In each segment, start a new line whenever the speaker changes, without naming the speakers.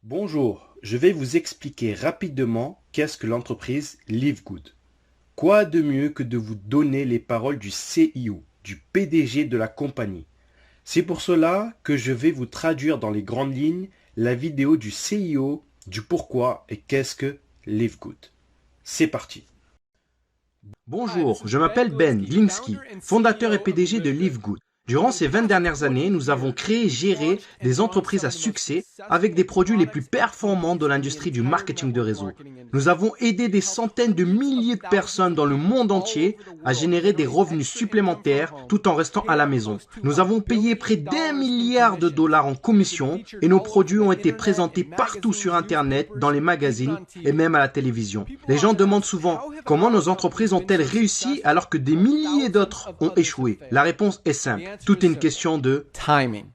Bonjour, je vais vous expliquer rapidement qu'est-ce que l'entreprise Live Good. Quoi de mieux que de vous donner les paroles du CIO, du PDG de la compagnie. C'est pour cela que je vais vous traduire dans les grandes lignes la vidéo du CIO, du pourquoi et qu'est-ce que Live Good. C'est parti.
Bonjour, je m'appelle Ben Glinsky, fondateur et PDG de Live Good. Durant ces 20 dernières années, nous avons créé et géré des entreprises à succès avec des produits les plus performants de l'industrie du marketing de réseau. Nous avons aidé des centaines de milliers de personnes dans le monde entier à générer des revenus supplémentaires tout en restant à la maison. Nous avons payé près d'1 milliard de dollars en commission et nos produits ont été présentés partout sur Internet, dans les magazines et même à la télévision. Les gens demandent souvent comment nos entreprises ont-elles réussi alors que des milliers d'autres ont échoué. La réponse est simple. Tout est une question de timing.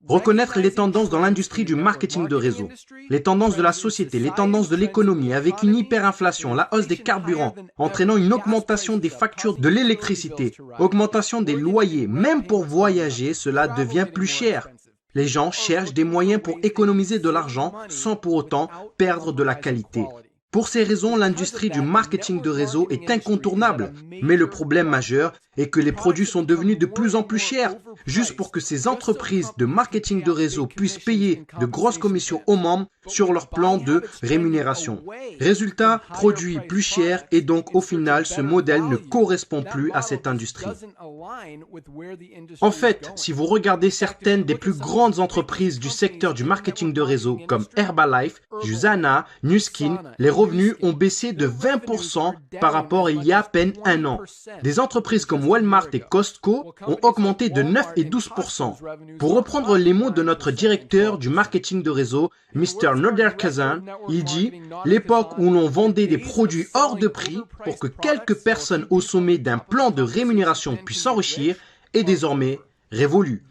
Reconnaître les tendances dans l'industrie du marketing de réseau, les tendances de la société, les tendances de l'économie avec une hyperinflation, la hausse des carburants, entraînant une augmentation des factures de l'électricité, augmentation des loyers, même pour voyager, cela devient plus cher. Les gens cherchent des moyens pour économiser de l'argent sans pour autant perdre de la qualité. Pour ces raisons, l'industrie du marketing de réseau est incontournable. Mais le problème majeur est que les produits sont devenus de plus en plus chers. Juste pour que ces entreprises de marketing de réseau puissent payer de grosses commissions aux membres sur leur plan de rémunération. Résultat, produits plus chers et donc au final, ce modèle ne correspond plus à cette industrie. En fait, si vous regardez certaines des plus grandes entreprises du secteur du marketing de réseau comme Herbalife, Usana, Nu Skin, les revenus ont baissé de 20% par rapport à il y a à peine un an. Des entreprises comme Walmart et Costco ont augmenté de 9 et 12%. Pour reprendre les mots de notre directeur du marketing de réseau, Mr. Noderkazan, il dit « L'époque où l'on vendait des produits hors de prix pour que quelques personnes au sommet d'un plan de rémunération puissent s'enrichir est désormais révolue. »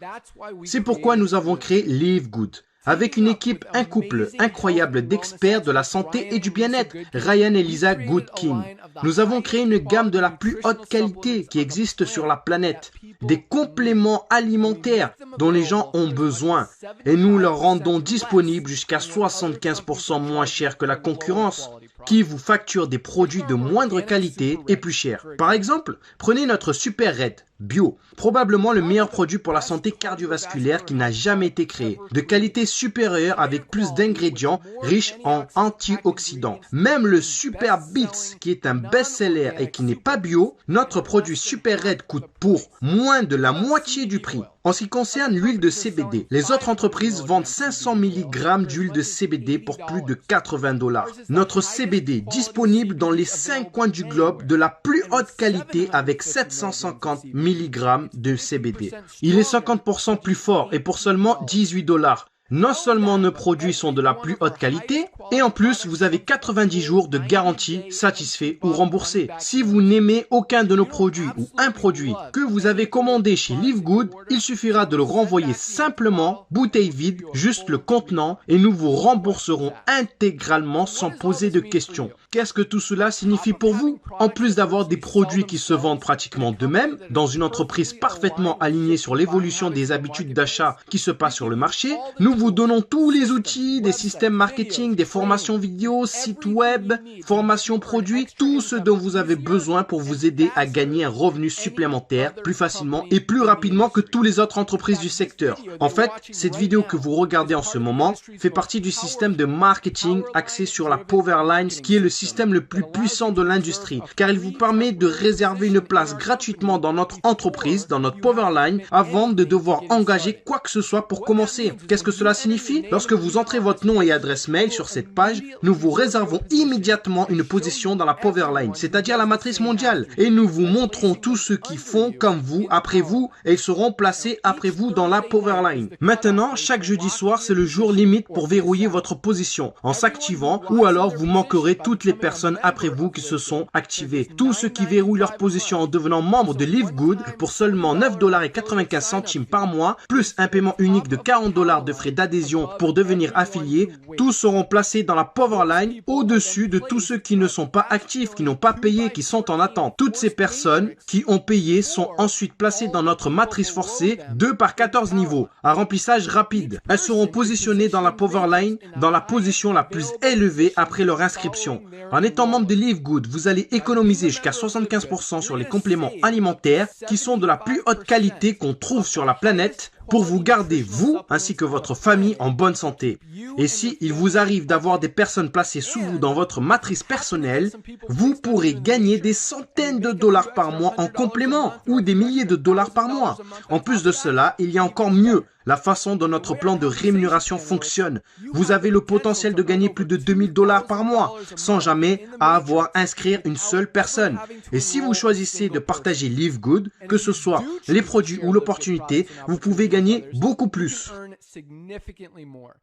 C'est pourquoi nous avons créé Live Good. Avec une équipe, un couple incroyable d'experts de la santé et du bien-être, Ryan et Lisa Goodkin. Nous avons créé une gamme de la plus haute qualité qui existe sur la planète. Des compléments alimentaires dont les gens ont besoin. Et nous leur rendons disponibles jusqu'à 75% moins cher que la concurrence, qui vous facture des produits de moindre qualité et plus chers. Par exemple, prenez notre Super Red Bio, probablement le meilleur produit pour la santé cardiovasculaire qui n'a jamais été créé. De qualité supérieure avec plus d'ingrédients riches en antioxydants. Même le Super Beats, qui est un best-seller et qui n'est pas bio, notre produit Super Red coûte pour moins de la moitié du prix. En ce qui concerne l'huile de CBD, les autres entreprises vendent 500 mg d'huile de CBD pour plus de 80 $. Notre CBD disponible dans les 5 coins du globe de la plus haute qualité avec 750 mg de CBD. Il est 50% plus fort et pour seulement 18 $. Non seulement nos produits sont de la plus haute qualité, et en plus, vous avez 90 jours de garantie satisfait ou remboursé. Si vous n'aimez aucun de nos produits ou un produit que vous avez commandé chez Live Good, il suffira de le renvoyer simplement, bouteille vide, juste le contenant, et nous vous rembourserons intégralement sans poser de questions. Qu'est-ce que tout cela signifie pour vous? En plus d'avoir des produits qui se vendent pratiquement d'eux-mêmes, dans une entreprise parfaitement alignée sur l'évolution des habitudes d'achat qui se passent sur le marché, nous vous donnons tous les outils, des systèmes marketing, des formations vidéo, sites web, formations produits, tout ce dont vous avez besoin pour vous aider à gagner un revenu supplémentaire plus facilement et plus rapidement que toutes les autres entreprises du secteur. En fait, cette vidéo que vous regardez en ce moment fait partie du système de marketing axé sur la Powerline, qui est le système le plus puissant de l'industrie, car il vous permet de réserver une place gratuitement dans notre entreprise, dans notre Powerline, avant de devoir engager quoi que ce soit pour commencer. Qu'est-ce que cela signifie? Lorsque vous entrez votre nom et adresse mail sur cette page, nous vous réservons immédiatement une position dans la Powerline, c'est-à-dire la matrice mondiale, et nous vous montrons tous ceux qui font comme vous, après vous, et ils seront placés après vous dans la Powerline. Maintenant, chaque jeudi soir, c'est le jour limite pour verrouiller votre position en s'activant, ou alors vous manquerez toutes les des personnes après vous qui se sont activées. Tous ceux qui verrouillent leur position en devenant membres de Live Good pour seulement $9,95 par mois, plus un paiement unique de $40 de frais d'adhésion pour devenir affiliés, tous seront placés dans la Powerline au-dessus de tous ceux qui ne sont pas actifs, qui n'ont pas payé, qui sont en attente. Toutes ces personnes qui ont payé sont ensuite placées dans notre matrice forcée 2 par 14 niveaux, à remplissage rapide. Elles seront positionnées dans la Powerline dans la position la plus élevée après leur inscription. En étant membre de Live Good, vous allez économiser jusqu'à 75% sur les compléments alimentaires qui sont de la plus haute qualité qu'on trouve sur la planète pour vous garder, vous, ainsi que votre famille, en bonne santé. Et si il vous arrive d'avoir des personnes placées sous vous dans votre matrice personnelle, vous pourrez gagner des centaines de dollars par mois en complément ou des milliers de dollars par mois. En plus de cela, il y a encore mieux. La façon dont notre plan de rémunération fonctionne. Vous avez le potentiel de gagner plus de $2000 par mois sans jamais avoir à inscrire une seule personne. Et si vous choisissez de partager Live Good, que ce soit les produits ou l'opportunité, vous pouvez gagner beaucoup plus.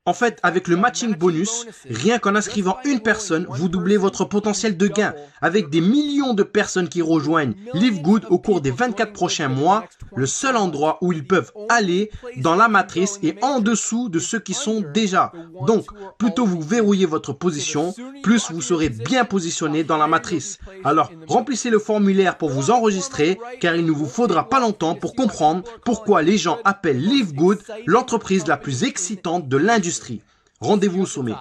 En fait, avec le matching bonus, rien qu'en inscrivant une personne, vous doublez votre potentiel de gain. Avec des millions de personnes qui rejoignent Live Good au cours des 24 prochains mois, le seul endroit où ils peuvent aller dans la matrice est en dessous de ceux qui sont déjà. Donc, plus tôt vous verrouillez votre position, plus vous serez bien positionné dans la matrice. Alors, remplissez le formulaire pour vous enregistrer, car il ne vous faudra pas longtemps pour comprendre pourquoi les gens appellent Live Good l'entreprise la plus excitante de l'industrie. Rendez-vous au sommet.